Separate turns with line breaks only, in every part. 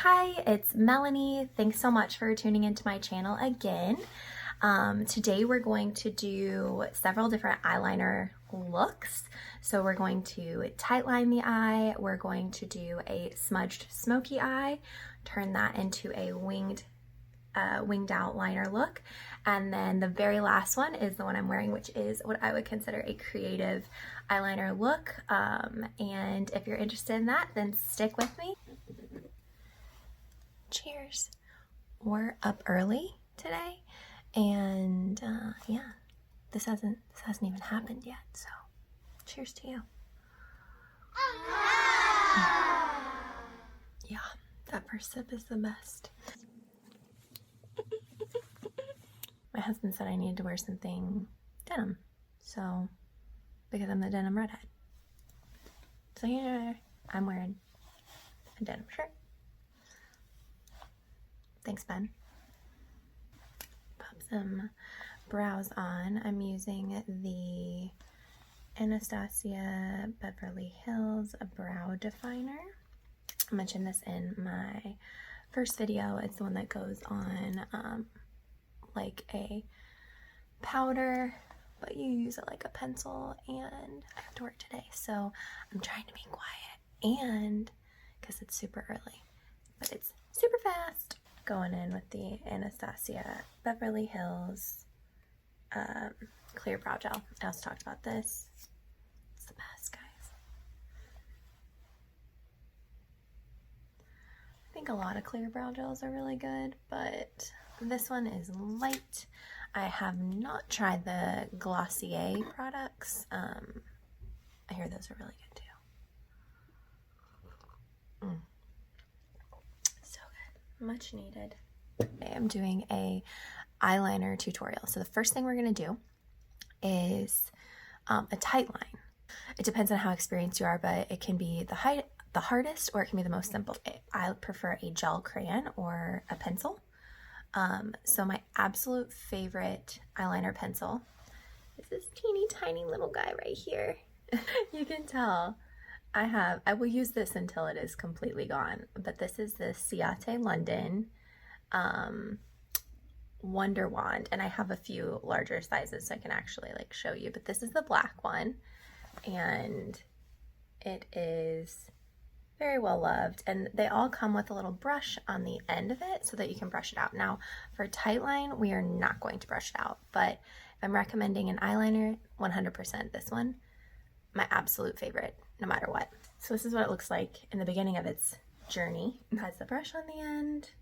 Hi, it's Melanie. Thanks so much for tuning into my channel again. Today we're going to do several different eyeliner looks. So we're going to tightline the eye, we're going to do a smudged smoky eye, turn that into a winged out liner look, and then the very last one is the one I'm wearing, which is what I would consider a creative eyeliner look. And if you're interested in that, then stick with me. Cheers. We're up early today, and yeah, this hasn't even happened yet, so cheers to you. Yeah, that first sip is the best. My husband said I needed to wear something denim, so because I'm the denim redhead. So yeah, I'm wearing a denim shirt. Thanks, Ben. Pop some brows on. I'm using the Anastasia Beverly Hills Brow Definer. I mentioned this in my first video. It's the one that goes on like a powder, but you use it like a pencil, and I have to work today, so I'm trying to be quiet, and because it's super early, but it's super fast. Going in with the Anastasia Beverly Hills clear brow gel. I also talked about this. It's the best, guys. I think a lot of clear brow gels are really good, but this one is light. I have not tried the Glossier products. I hear those are really good too. So good. Much needed. I am doing a eyeliner tutorial. So the first thing we're going to do is a tight line. It depends on how experienced you are, but it can be the hardest, or it can be the most simple. I prefer a gel crayon or a pencil. So my absolute favorite eyeliner pencil is this teeny tiny little guy right here. You can tell I will use this until it is completely gone, but this is the Ciate London Wonderwand, and I have a few larger sizes so I can actually like show you, but this is the black one, and it is very well loved, and they all come with a little brush on the end of it so that you can brush it out. Now for tight line, we are not going to brush it out, but if I'm recommending an eyeliner, 100% this one, my absolute favorite, no matter what. So this is what it looks like in the beginning of its journey. It has the brush on the end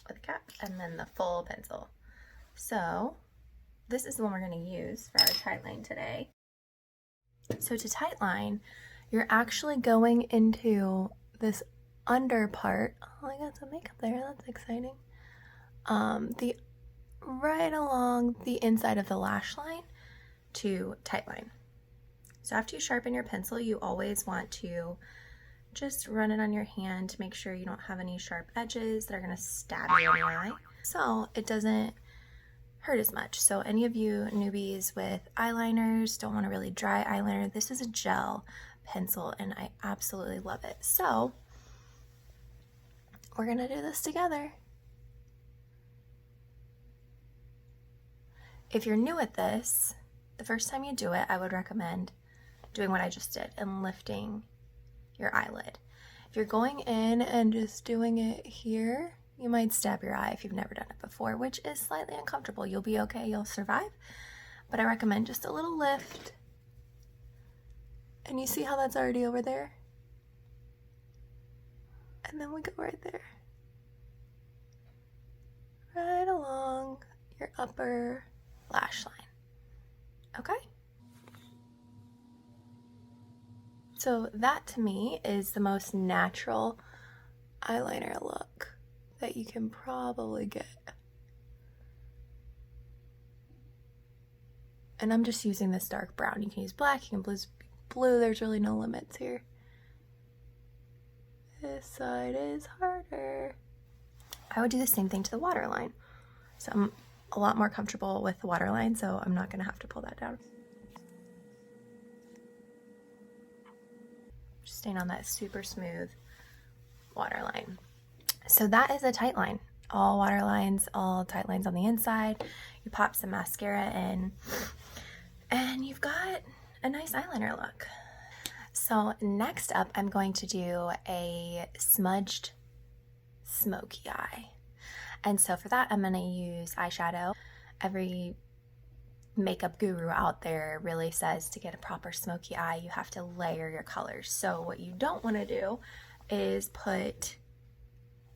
with a cap, and then the full pencil. So this is the one we're going to use for our tight line today. So to tight line, you're actually going into this under part. Oh, I got some makeup there. That's exciting. Right along the inside of the lash line to tight line. So after you sharpen your pencil, you always want to just run it on your hand to make sure you don't have any sharp edges that are going to stab you in the eye, so it doesn't hurt as much. So any of you newbies with eyeliners, don't want a really dry eyeliner, this is a gel pencil and I absolutely love it. So we're going to do this together. If you're new at this, the first time you do it, I would recommend doing what I just did and lifting your eyelid. If you're going in and just doing it here, you might stab your eye if you've never done it before, which is slightly uncomfortable. You'll be okay, you'll survive, but I recommend just a little lift. And you see how that's already over there? And then we go right there. Right along your upper lash line. Okay? So that to me is the most natural eyeliner look that you can probably get. And I'm just using this dark brown. You can use black, you can use blue, there's really no limits here. This side is harder. I would do the same thing to the waterline. So I'm a lot more comfortable with the waterline, so I'm not gonna have to pull that down. Just staying on that super smooth waterline. So that is a tight line. All water lines, all tight lines on the inside. You pop some mascara in, and you've got a nice eyeliner look. So next up, I'm going to do a smudged smoky eye. And so for that, I'm going to use eyeshadow. Every makeup guru out there really says to get a proper smoky eye, you have to layer your colors. So what you don't want to do is put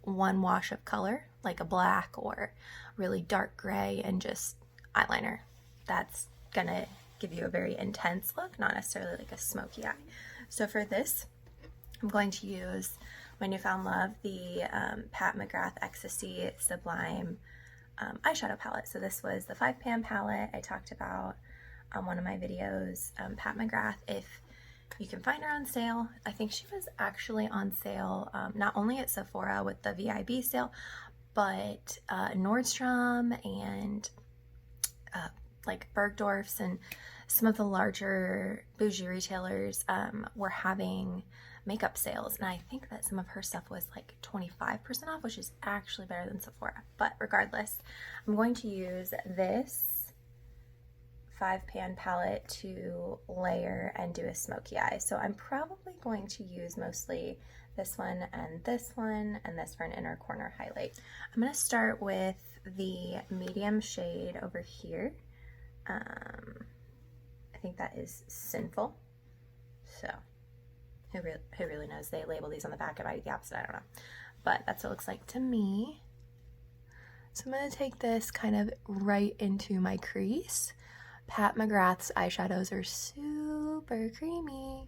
one wash of color, like a black or really dark gray, and just eyeliner. That's gonna give you a very intense look, not necessarily like a smoky eye. So for this, I'm going to use my newfound love, the Pat McGrath Ecstasy Sublime eyeshadow palette. So this was the 5-pan palette I talked about on one of my videos. Pat McGrath, if you can find her on sale. I think she was actually on sale not only at Sephora with the VIB sale, but Nordstrom and like Bergdorf's and some of the larger bougie retailers were having makeup sales, and I think that some of her stuff was like 25% off, which is actually better than Sephora. But regardless, I'm going to use this 5-pan palette to layer and do a smoky eye. So I'm probably going to use mostly this one and this one and this for an inner corner highlight. I'm going to start with the medium shade over here. I think that is Sinful. So who really knows? They label these on the back. It might be the opposite, I don't know. But that's what it looks like to me. So I'm going to take this kind of right into my crease. Pat McGrath's eyeshadows are super creamy.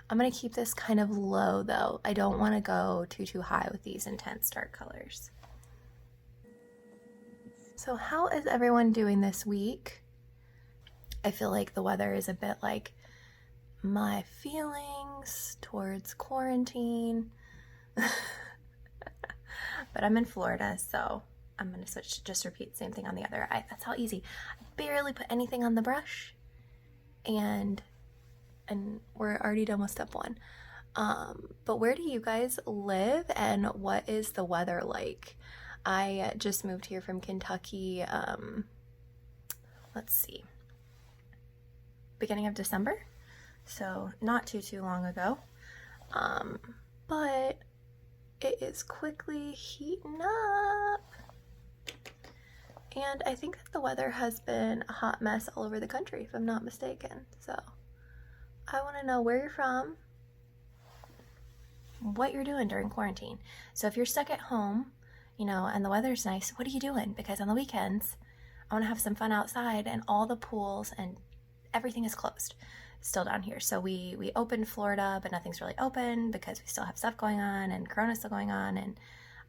I'm going to keep this kind of low though. I don't want to go too high with these intense dark colors. So how is everyone doing this week? I feel like the weather is a bit like my feelings towards quarantine. But I'm in Florida, so I'm going to switch to just repeat the same thing on the other eye. That's how easy. I barely put anything on the brush, and we're already done with step one. But where do you guys live, and what is the weather like? I just moved here from Kentucky, let's see, beginning of December, so not too long ago. But it is quickly heating up. And I think that the weather has been a hot mess all over the country, if I'm not mistaken. So I want to know where you're from, what you're doing during quarantine. So if you're stuck at home, you know, and the weather's nice, what are you doing? Because on the weekends, I want to have some fun outside, and all the pools and everything is closed still down here. So we opened Florida, but nothing's really open because we still have stuff going on, and Corona's still going on and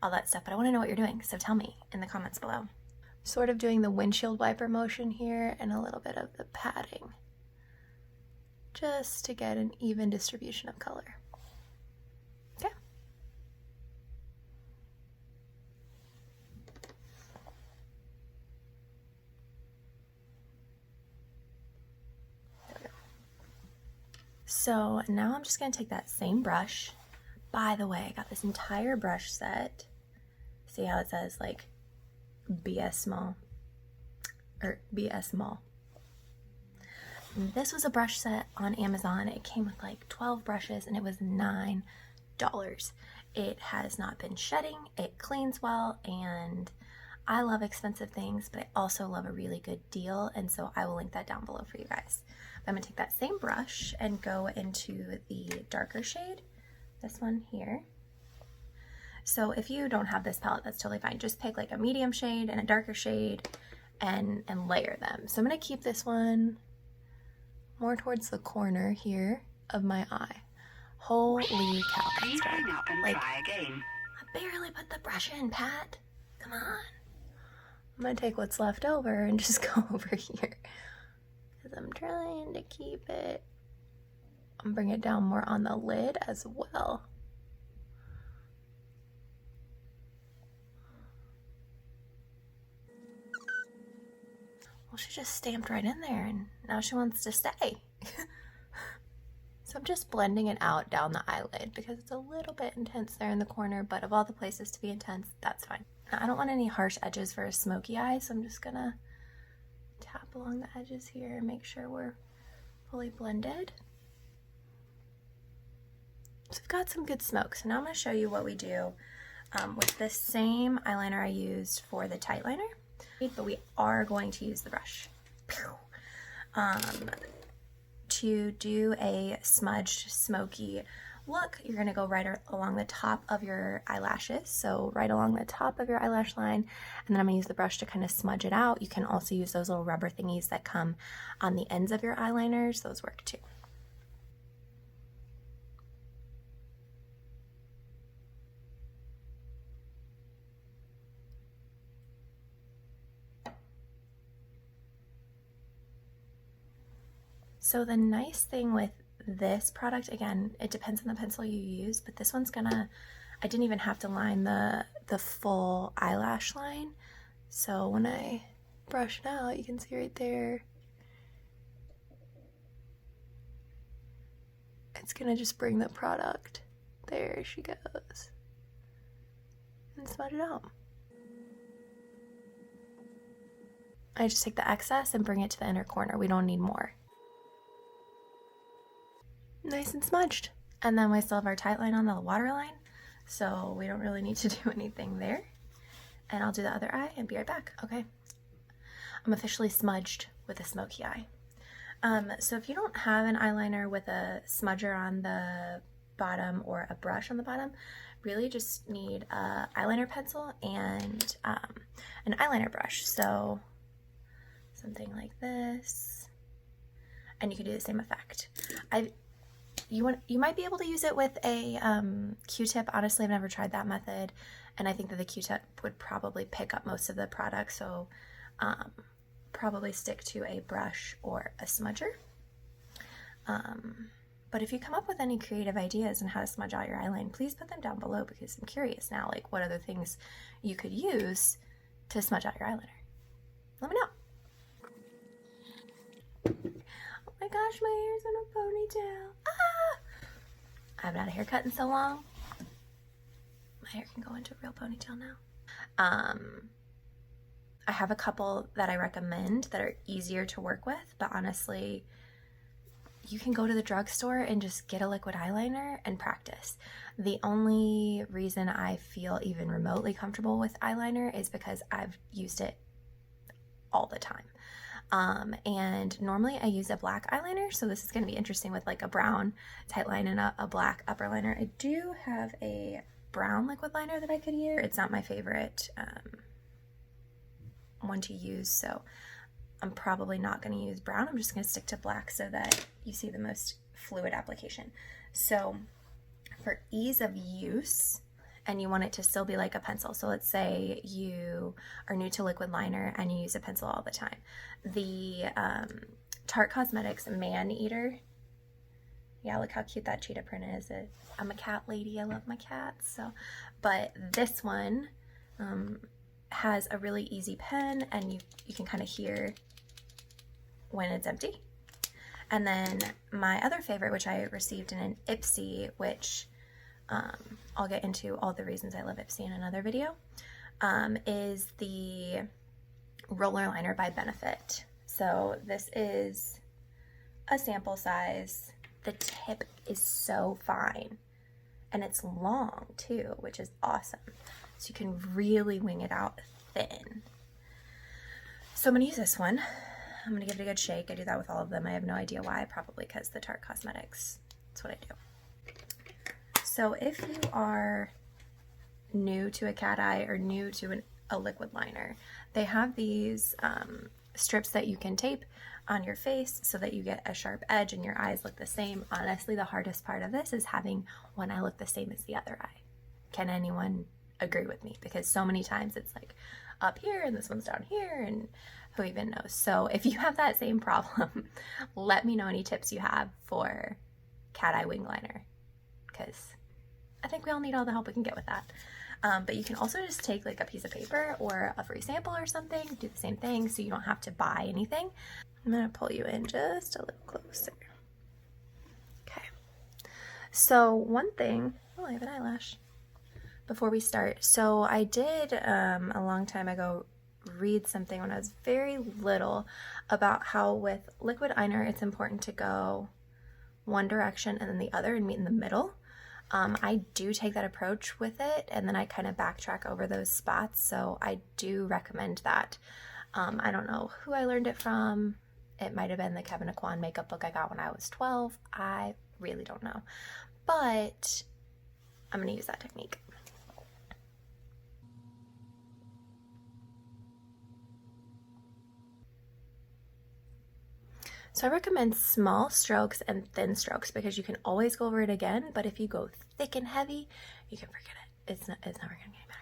all that stuff. But I want to know what you're doing, so tell me in the comments below. Sort of doing the windshield wiper motion here and a little bit of the padding, just to get an even distribution of color. Okay. There we go. So now I'm just going to take that same brush. By the way, I got this entire brush set. See how it says like BS small or BS small. This was a brush set on Amazon. It came with like 12 brushes and it was $9. It has not been shedding, it cleans well, and I love expensive things, but I also love a really good deal, and so I will link that down below for you guys. I'm going to take that same brush and go into the darker shade, this one here. So if you don't have this palette, that's totally fine. Just pick like a medium shade and a darker shade and layer them. So I'm going to keep this one more towards the corner here of my eye. Holy cow, that's dark. Like, I barely put the brush in, Pat. Come on. I'm going to take what's left over and just go over here, because I'm trying to keep it, and bring it down more on the lid as well. Well, she just stamped right in there, and now she wants to stay. So So I'm just blending it out down the eyelid because it's a little bit intense there in the corner, but of all the places to be intense, that's fine. Now, I don't want any harsh edges for a smoky eye, so I'm just gonna tap along the edges here and make sure we're fully blended. So we've got some good smoke. So now I'm gonna show you what we do with this same eyeliner I used for the tight liner, but we are going to use the brush. To do a smudged, smoky look, you're going to go right along the top of your eyelashes, so right along the top of your eyelash line, and then I'm going to use the brush to kind of smudge it out. You can also use those little rubber thingies that come on the ends of your eyeliners. Those work too. So the nice thing with this product, again, it depends on the pencil you use, but this one's gonna, I didn't even have to line the full eyelash line. So when I brush it out, you can see right there, it's gonna just bring the product. There she goes. And smudge it out. I just take the excess and bring it to the inner corner. We don't need more. Nice and smudged. And then we still have our tight line on the waterline, so we don't really need to do anything there. And I'll do the other eye and be right back. Okay, I'm officially smudged with a smoky eye. So if you don't have an eyeliner with a smudger on the bottom or a brush on the bottom, really just need a eyeliner pencil and an eyeliner brush. So something like this, and you can do the same effect. You might be able to use it with a Q-tip. Honestly, I've never tried that method, and I think that the Q-tip would probably pick up most of the product, so probably stick to a brush or a smudger. But if you come up with any creative ideas on how to smudge out your eyeline, please put them down below, because I'm curious now, like, what other things you could use to smudge out your eyeliner. Let me know. Oh my gosh, my hair's in a ponytail. Ah! I haven't had a haircut in so long. My hair can go into a real ponytail now. I have a couple that I recommend that are easier to work with, but honestly, you can go to the drugstore and just get a liquid eyeliner and practice. The only reason I feel even remotely comfortable with eyeliner is because I've used it all the time. And normally I use a black eyeliner, so this is going to be interesting with like a brown tight line and a black upper liner. I do have a brown liquid liner that I could use. It's not my favorite one to use, so I'm probably not going to use brown. I'm just going to stick to black so that you see the most fluid application. So for ease of use, and you want it to still be like a pencil. So let's say you are new to liquid liner and you use a pencil all the time. The Tarte Cosmetics Maneater. Yeah, look how cute that cheetah print is. I'm a cat lady. I love my cats. So, but this one has a really easy pen, and you can kind of hear when it's empty. And then my other favorite, which I received in an Ipsy, which I'll get into all the reasons I love Ipsy in another video, is the roller liner by Benefit. So this is a sample size. The tip is so fine, and it's long too, which is awesome. So you can really wing it out thin. So I'm gonna use this one. I'm gonna give it a good shake. I do that with all of them. I have no idea why, probably because the Tarte Cosmetics, that's what I do. So if you are new to a cat eye or new to a liquid liner, they have these strips that you can tape on your face so that you get a sharp edge and your eyes look the same. Honestly, the hardest part of this is having one eye look the same as the other eye. Can anyone agree with me? Because so many times it's like up here and this one's down here, and who even knows? So if you have that same problem, let me know any tips you have for cat eye wing liner, because I think we all need all the help we can get with that. But you can also just take like a piece of paper or a free sample or something, do the same thing so you don't have to buy anything. I'm gonna pull you in just a little closer. Okay, So one thing, oh, I have an eyelash. Before we start, so I did a long time ago read something when I was very little about how with liquid eyeliner it's important to go one direction and then the other and meet in the middle. I do take that approach with it, and then I kind of backtrack over those spots, so I do recommend that. I don't know who I learned it from. It might have been the Kevin Aquan makeup book I got when I was 12. I really don't know, but I'm going to use that technique. So I recommend small strokes and thin strokes because you can always go over it again, but if you go thick and heavy, you can forget it. It's never going to get any better.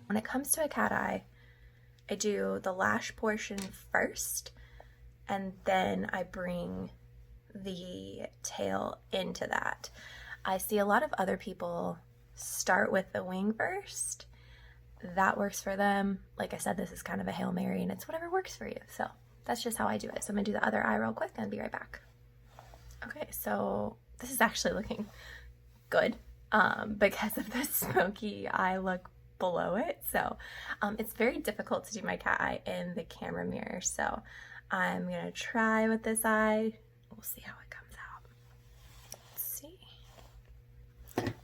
When it comes to a cat eye, I do the lash portion first, and then I bring the tail into that. I see a lot of other people start with the wing first. That works for them. Like I said, this is kind of a Hail Mary, and it's whatever works for you. So that's just how I do it. So I'm gonna do the other eye real quick and be right back. Okay, so this is actually looking good because of the smoky eye look below it. So it's very difficult to do my cat eye in the camera mirror. So I'm gonna try with this eye. We'll see how it comes out. Let's see.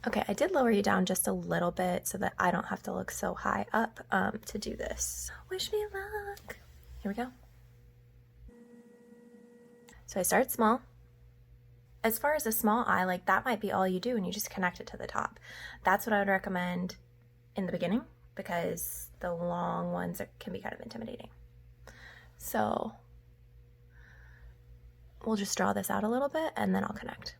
Okay, I did lower you down just a little bit so that I don't have to look so high up to do this. Wish me luck. Here we go. So I start small. As far as a small eye, like that might be all you do and you just connect it to the top. That's what I would recommend in the beginning because the long ones can be kind of intimidating. So we'll just draw this out a little bit and then I'll connect.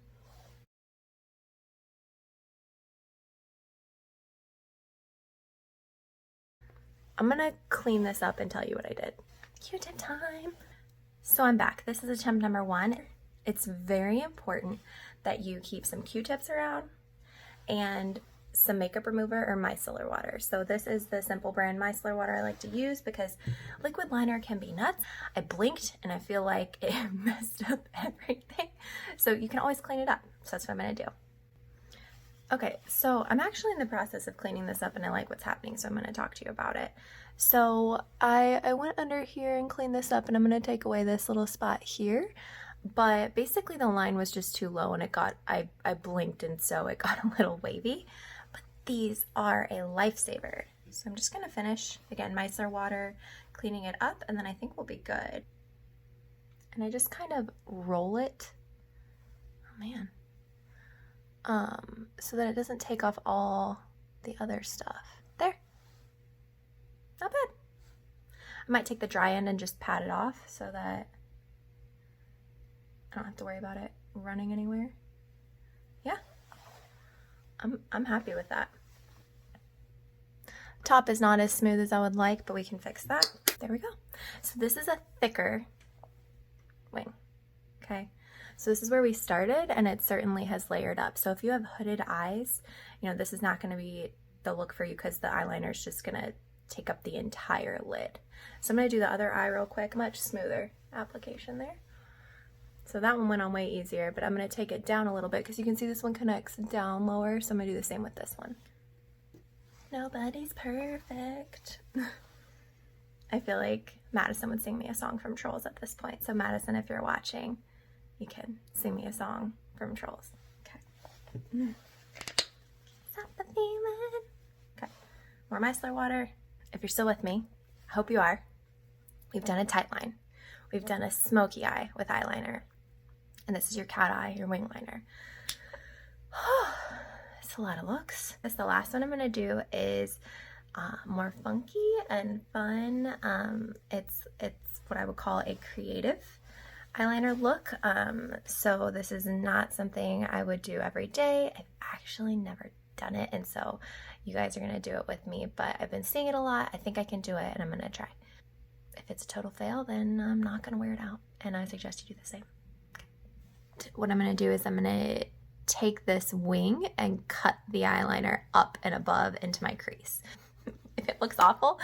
I'm gonna clean this up and tell you what I did. Q-tip time. So I'm back. This is attempt number 1. It's very important that you keep some Q-tips around and some makeup remover or micellar water. So this is the Simple brand micellar water I like to use because liquid liner can be nuts. I blinked and I feel like it messed up everything. So you can always clean it up. So that's what I'm gonna do. Okay, so I'm actually in the process of cleaning this up and I like what's happening, so I'm gonna talk to you about it. So I went under here and cleaned this up and I'm gonna take away this little spot here. But basically the line was just too low and it got, I blinked and so it got a little wavy. But these are a lifesaver. So I'm just gonna finish, again, micellar water, cleaning it up, and then I think we'll be good. And I just kind of roll it, oh man, so that it doesn't take off all the other stuff. There, not bad. I might take the dry end and just pat it off so that I don't have to worry about it running anywhere. Yeah, I'm happy with that. Top is not as smooth as I would like, but we can fix that. There we go. So this is a thicker wing, okay? So this is where we started and it certainly has layered up. So if you have hooded eyes, you know, this is not gonna be the look for you because the eyeliner is just gonna take up the entire lid. So I'm gonna do the other eye real quick, much smoother application there. So that one went on way easier, but I'm gonna take it down a little bit because you can see this one connects down lower. So I'm gonna do the same with this one. Nobody's perfect. I feel like Madison would sing me a song from Trolls at this point. So Madison, if you're watching, you can sing me a song from Trolls. Okay. Stop the feeling. Okay. More micellar water. If you're still with me, I hope you are. We've done a tight line. We've done a smoky eye with eyeliner. And this is your cat eye, your wing liner. It's a lot of looks. The last one I'm gonna do is more funky and fun. It's what I would call a creative eyeliner look. So this is not something I would do every day. I've actually never done it, and so you guys are gonna do it with me, but I've been seeing it a lot. I think I can do it, and I'm gonna try. If it's a total fail, then I'm not gonna wear it out, and I suggest you do the same. Okay. What I'm gonna do is I'm gonna take this wing and cut the eyeliner up and above into my crease. If it looks awful,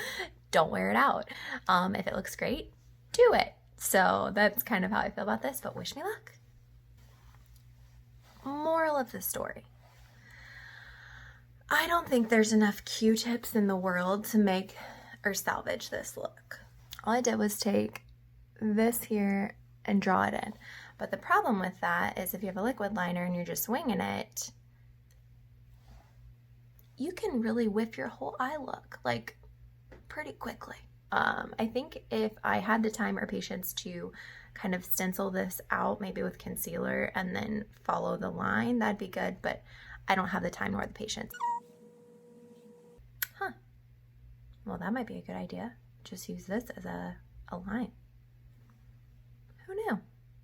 don't wear it out. If it looks great, do it. So that's kind of how I feel about this, but wish me luck. Moral of the story. I don't think there's enough Q-tips in the world to make or salvage this look. All I did was take this here and draw it in. But the problem with that is if you have a liquid liner and you're just winging it, you can really whip your whole eye look like pretty quickly. I think if I had the time or patience to kind of stencil this out, maybe with concealer and then follow the line, that'd be good, but I don't have the time nor the patience. Huh. Well, that might be a good idea. Just use this as a line. Who knew?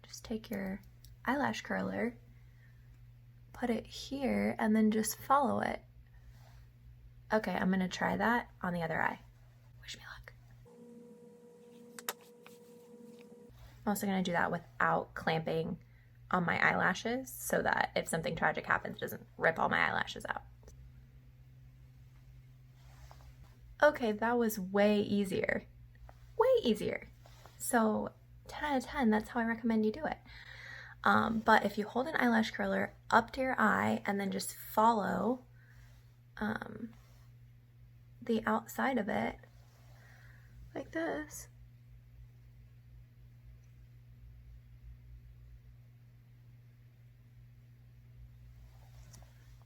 Just take your eyelash curler, put it here, and then just follow it. Okay, I'm gonna try that on the other eye. Wish me luck. I'm also gonna do that without clamping on my eyelashes so that if something tragic happens, it doesn't rip all my eyelashes out. Okay, that was way easier. Way easier. So 10 out of 10, that's how I recommend you do it. But if you hold an eyelash curler up to your eye and then just follow the outside of it like this,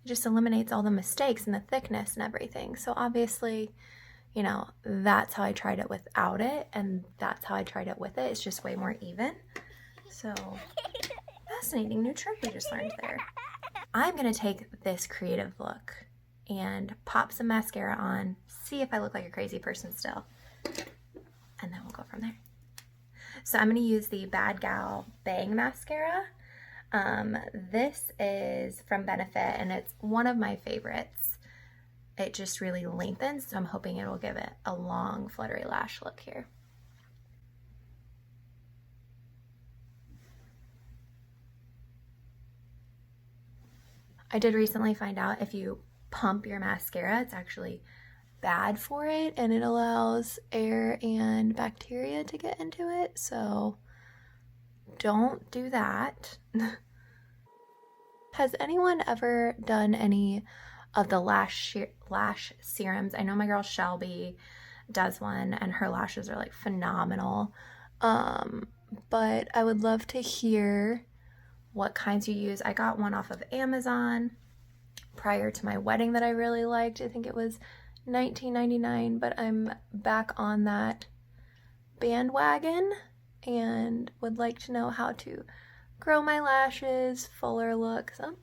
it just eliminates all the mistakes and the thickness and everything. So obviously, you know, that's how I tried it without it, and that's how I tried it with it. It's just way more even. So, fascinating new trick we just learned there. I'm gonna take this creative look and pop some mascara on, see if I look like a crazy person still, and then we'll go from there. So I'm gonna use the Bad Gal Bang Mascara. This is from Benefit, and it's one of my favorites. It just really lengthens, so I'm hoping it'll give it a long, fluttery lash look here. I did recently find out if you pump your mascara, it's actually bad for it, and it allows air and bacteria to get into it, so don't do that. Has anyone ever done any of the lash serums? I know my girl Shelby does one and her lashes are like phenomenal, but I would love to hear what kinds you use. I got one off of Amazon prior to my wedding that I really liked. I think it was $19.99, but I'm back on that bandwagon and would like to know how to grow my lashes, fuller look. So,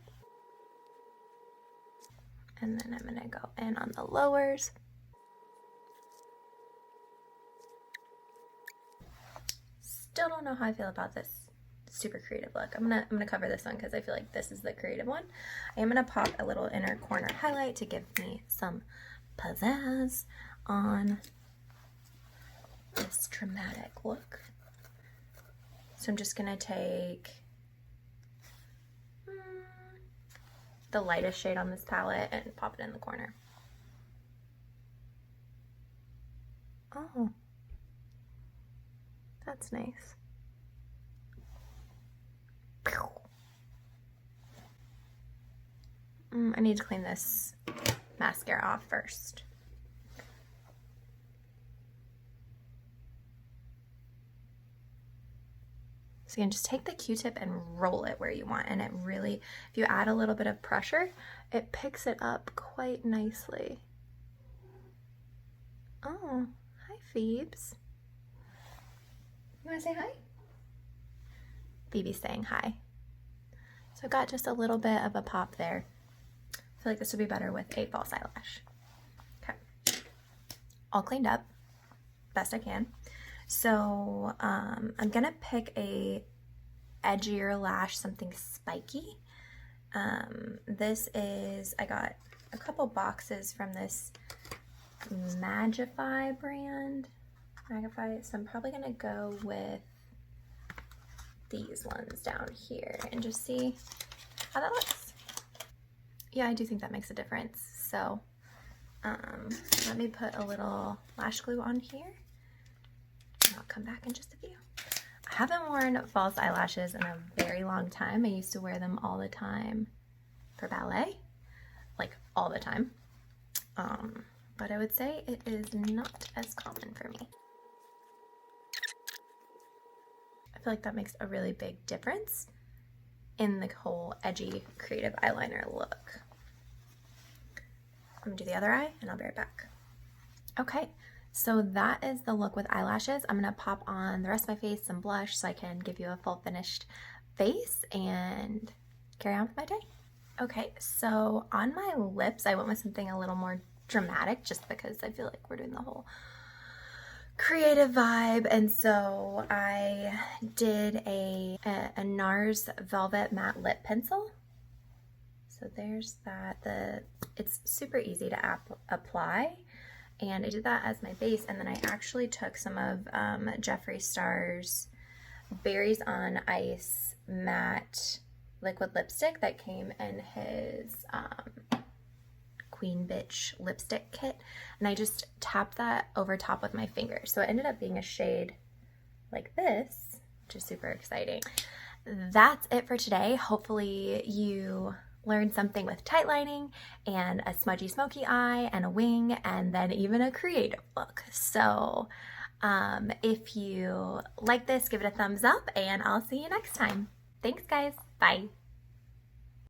and then I'm gonna go in on the lowers. Still don't know how I feel about this super creative look. I'm gonna cover this one because I feel like this is the creative one. I am gonna pop a little inner corner highlight to give me some pizzazz on this dramatic look. So I'm just gonna take the lightest shade on this palette and pop it in the corner. Oh, that's nice. I need to clean this mascara off first. So you can just take the Q-tip and roll it where you want, and it really, if you add a little bit of pressure, it picks it up quite nicely. Oh, hi Phoebes. You wanna say hi? Phoebe's saying hi. So I got just a little bit of a pop there. I feel like this would be better with a false eyelash. Okay, all cleaned up, best I can. So I'm gonna pick a edgier lash, something spiky. This is, I got a couple boxes from this Magefy brand. Magefy, so I'm probably gonna go with these ones down here and just see how that looks. yeah, I do think that makes a difference. So let me put a little lash glue on here. And I'll come back in just a few. I haven't worn false eyelashes in a very long time. I used to wear them all the time for ballet, like all the time. But I would say it is not as common for me. I feel like that makes a really big difference in the whole edgy creative eyeliner look. I'm gonna do the other eye and I'll be right back. Okay, so that is the look with eyelashes. I'm gonna pop on the rest of my face, some blush, so I can give you a full finished face and carry on with my day. Okay, so on my lips, I went with something a little more dramatic just because I feel like we're doing the whole creative vibe. And so I did a Nars Velvet Matte Lip Pencil. So there's that. It's super easy to apply. And I did that as my base. And then I actually took some of Jeffree Star's Berries on Ice Matte Liquid Lipstick that came in his Queen Bitch lipstick kit, and I just tapped that over top with my finger. So it ended up being a shade like this, which is super exciting. That's it for today. Hopefully you learned something with tight lining and a smudgy smoky eye and a wing and then even a creative look. So if you like this, give it a thumbs up and I'll see you next time. Thanks guys. Bye.